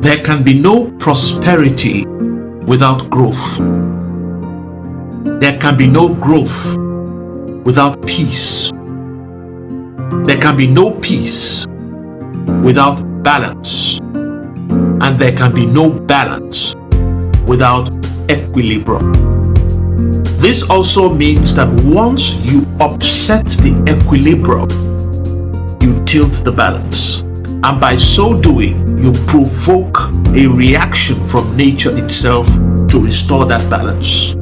There can be no prosperity without growth. There can be no growth without peace. There can be no peace without balance. And there can be no balance without equilibrium. This also means that once you upset the equilibrium, you tilt the balance. And by so doing, you provoke a reaction from nature itself to restore that balance.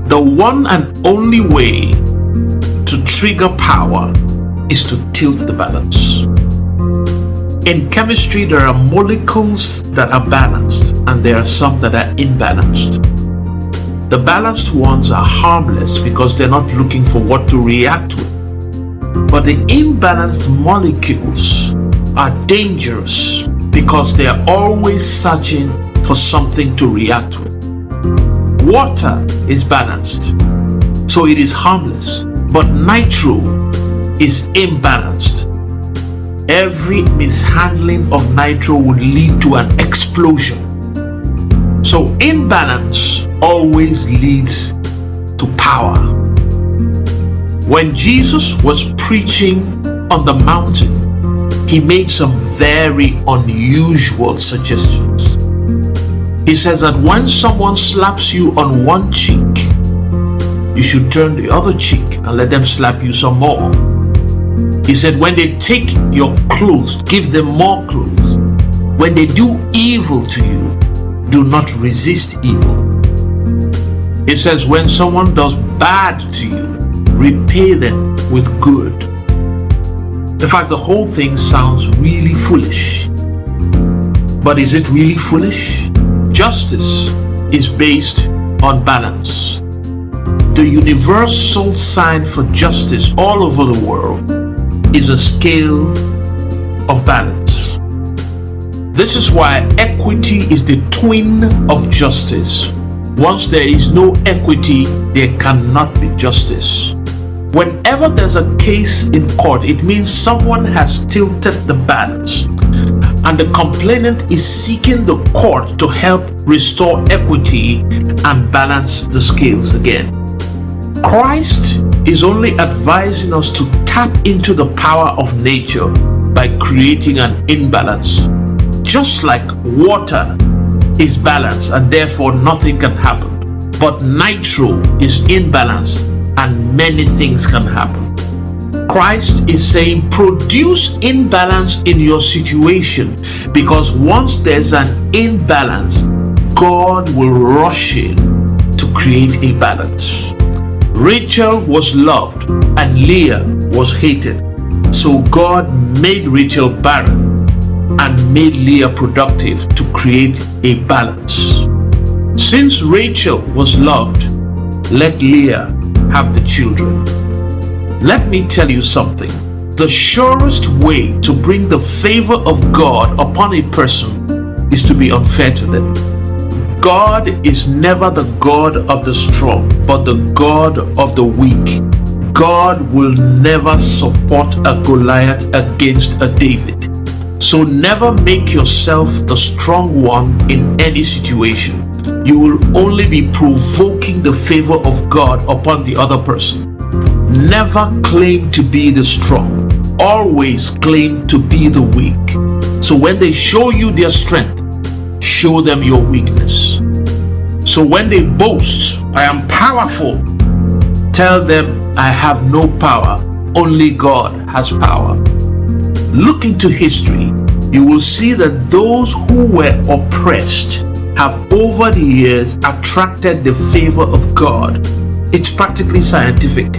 The one and only way to trigger power is to tilt the balance. In chemistry, there are molecules that are balanced and there are some that are imbalanced. The balanced ones are harmless because they're not looking for what to react with. But the imbalanced molecules are dangerous because they are always searching for something to react with. Water is balanced, so it is harmless, but nitro is imbalanced. Every mishandling of nitro would lead to an explosion. So imbalance always leads to power. When Jesus was preaching on the mountain, he made some very unusual suggestions. He says that when someone slaps you on one cheek, you should turn the other cheek and let them slap you some more. He said when they take your clothes, give them more clothes. When they do evil to you, do not resist evil. It says when someone does bad to you, repay them with good. In fact, the whole thing sounds really foolish. But is it really foolish? Justice is based on balance. The universal sign for justice all over the world is a scale of balance. This is why equity is the twin of justice. Once there is no equity, there cannot be justice. Whenever there's a case in court, it means someone has tilted the balance, and the complainant is seeking the court to help restore equity and balance the scales again. Christ is only advising us to tap into the power of nature by creating an imbalance. Just like water is balanced and therefore nothing can happen, but nitro is imbalanced and many things can happen. Christ is saying produce imbalance in your situation, because once there's an imbalance, God will rush in to create a balance. Rachel was loved and Leah was hated. So God made Rachel barren and made Leah productive to create a balance. Since Rachel was loved, let Leah have the children. Let me tell you something. The surest way to bring the favor of God upon a person is to be unfair to them. God is never the God of the strong, but the God of the weak. God will never support a Goliath against a David. So never make yourself the strong one in any situation. You will only be provoking the favor of God upon the other person. Never claim to be the strong. Always claim to be the weak. So when they show you their strength, show them your weakness. So when they boast, I am powerful, tell them I have no power. Only God has power. Look into history. You will see that those who were oppressed have over the years attracted the favor of God. It's practically scientific.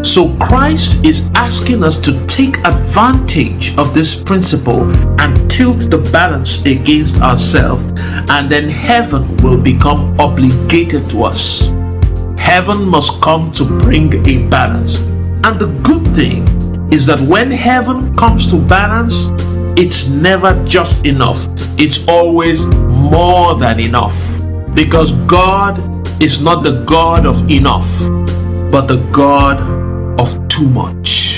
So Christ is asking us to take advantage of this principle and tilt the balance against ourselves, and then heaven will become obligated to us. Heaven must come to bring a balance. And the good thing is that when heaven comes to balance, it's never just enough. It's always more than enough. Because God is not the God of enough, but the God of too much.